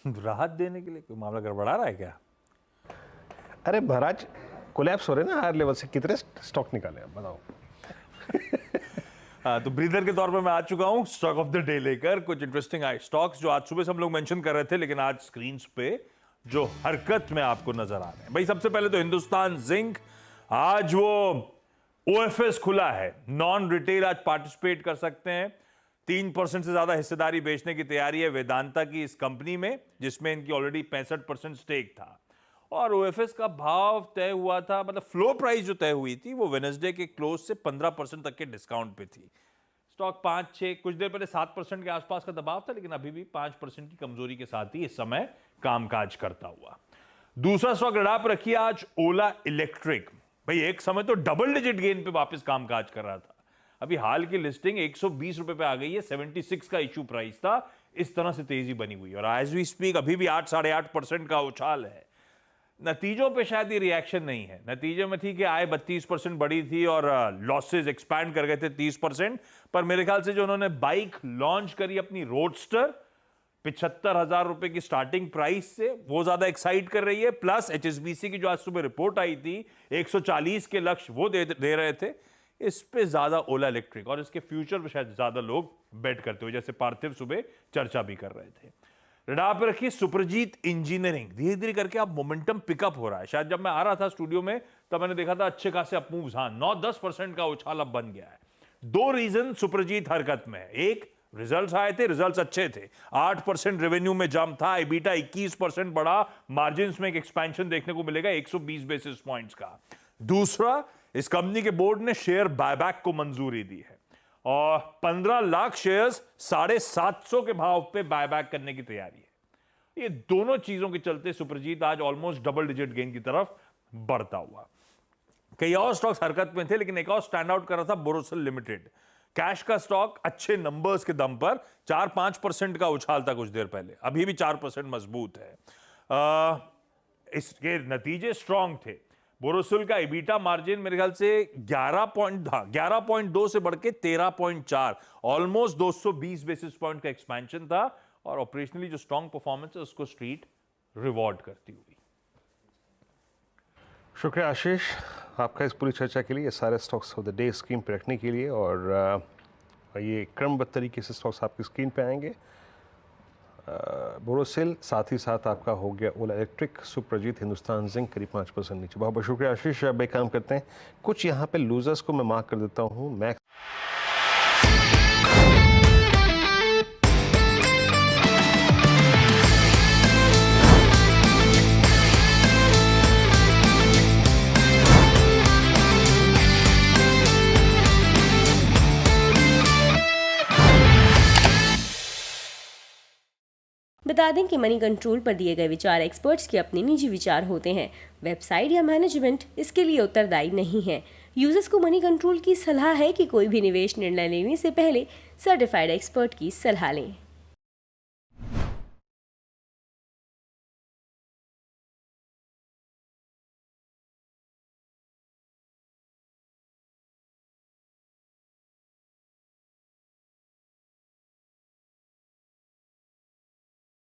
राहत देने के लिए कोई मामला गड़बड़ा रहा है क्या? अरे महाराज, कोलैप्स हो रहे हैं ना हायर लेवल से, कितने स्टॉक निकाले आप बताओ। तो ब्रीदर के तौर पर मैं आ चुका हूं स्टॉक ऑफ द डे लेकर कुछ इंटरेस्टिंग स्टॉक्स जो आज सुबह से हम लोग मेंशन कर रहे थे, लेकिन आज स्क्रीन पे जो हरकत में आपको नजर आ रहे हैं। भाई सबसे पहले तो हिंदुस्तान जिंक, आज वो ओएफएस खुला है, नॉन रिटेल आज पार्टिसिपेट कर सकते हैं। 3% से ज्यादा हिस्सेदारी बेचने की तैयारी है वेदांता की इस कंपनी में, जिसमें इनकी ऑलरेडी 65% स्टेक था। और ओएफएस का भाव तय हुआ था, मतलब फ्लो प्राइस जो तय हुई थी वो वेडनेसडे के क्लोज से 15% तक के डिस्काउंट पे थी। स्टॉक 5-6 कुछ देर पहले 7% के आसपास का दबाव था, लेकिन अभी भी 5% की कमजोरी के साथ ही इस समय कामकाज करता हुआ। दूसरा स्टॉक रडार पर रखिए आज ओला इलेक्ट्रिक। भाई एक समय तो डबल डिजिट गेन पे वापस कामकाज कर रहा था, अभी हाल की लिस्टिंग 120 रुपए पे आ गई है। 76 का इश्यू प्राइस था, इस तरह से तेजी बनी हुई और एज वी स्पीक अभी भी 8-8.5% का उछाल है। नतीजों पे शायद ये रिएक्शन नहीं है, नतीजे में थी कि आय 32% बढ़ी थी और लॉसेस एक्सपैंड कर गए थे 30%, पर मेरे ख्याल से जो उन्होंने बाइक लॉन्च करी अपनी रोडस्टर 75,000 रुपए की स्टार्टिंग प्राइस से, वो ज्यादा एक्साइट कर रही है। प्लस एचएसबीसी की जो आज सुबह रिपोर्ट आई थी 140 के लक्ष्य वो दे रहे थे, इस पे ज्यादा ओला इलेक्ट्रिक और इसके फ्यूचर पे शायद ज्यादा लोग बेट करते हुए, जैसे पार्थिव सुबह चर्चा भी कर रहे थे। रडार पे रखिए सुप्रजीत इंजीनियरिंग, धीरे धीरे करके अब मोमेंटम पिकअप हो रहा है। शायद जब मैं आ रहा था स्टूडियो में तब मैंने देखा था अच्छे खासे अपमूव्स, हाँ 9-10% का उछाल अब बन गया है। 2 रीजन सुप्रजीत हरकत में है। एक, रिजल्ट्स आए थे, रिजल्ट्स अच्छे थे, 8% रेवेन्यू में जंप था, एबिटा 21% बढ़ा, मार्जिन में एक एक्सपेंशन देखने को मिलेगा 120 बेसिस पॉइंट्स का। दूसरा, इस कंपनी के बोर्ड ने शेयर बायबैक को मंजूरी दी है और 15 लाख शेयर्स 750 के भाव पे बायबैक करने की तैयारी है। ये दोनों चीजों के चलते सुप्रजीत आज ऑलमोस्ट डबल डिजिट गेन की तरफ बढ़ता हुआ। कई और स्टॉक्स हरकत में थे, लेकिन एक और स्टैंड आउट कर रहा था बोरोसिल लिमिटेड। कैश का स्टॉक अच्छे नंबर्स के दम पर 4-5% का उछाल था कुछ देर पहले, अभी भी 4% मजबूत है। इसके नतीजे स्ट्रांग थे। बोरोसिल का एबिटा मार्जिन मेरे ख्याल से 11.2 से बढ़ के 13.4, ऑलमोस्ट 220 बेसिस पॉइंट का एक्सपेंशन था और ऑपरेशनली जो स्ट्रांग परफॉर्मेंस है उसको स्ट्रीट रिवॉर्ड करती हुई। शुक्रिया आशीष आपका इस पूरी चर्चा के लिए, ये सारे stocks of the day screen पे रखने के लिए, और ये क्रमबद्ध तरीके से स्टॉक्स आपकी स्क्रीन पे आएंगे। बोरोसिल, साथ ही साथ आपका हो गया ओला इलेक्ट्रिक, सुप्रजीत, हिंदुस्तान जिंक करीब 5% नीचे। बहुत बहुत शुक्रिया आशीष, अब एक काम करते हैं, कुछ यहाँ पे लूजर्स को मैं मार्क कर देता हूँ। मैक्स बता दें कि मनी कंट्रोल पर दिए गए विचार एक्सपर्ट्स के अपने निजी विचार होते हैं। वेबसाइट या मैनेजमेंट इसके लिए उत्तरदायी नहीं है। यूजर्स को मनी कंट्रोल की सलाह है कि कोई भी निवेश निर्णय लेने से पहले सर्टिफाइड एक्सपर्ट की सलाह लें।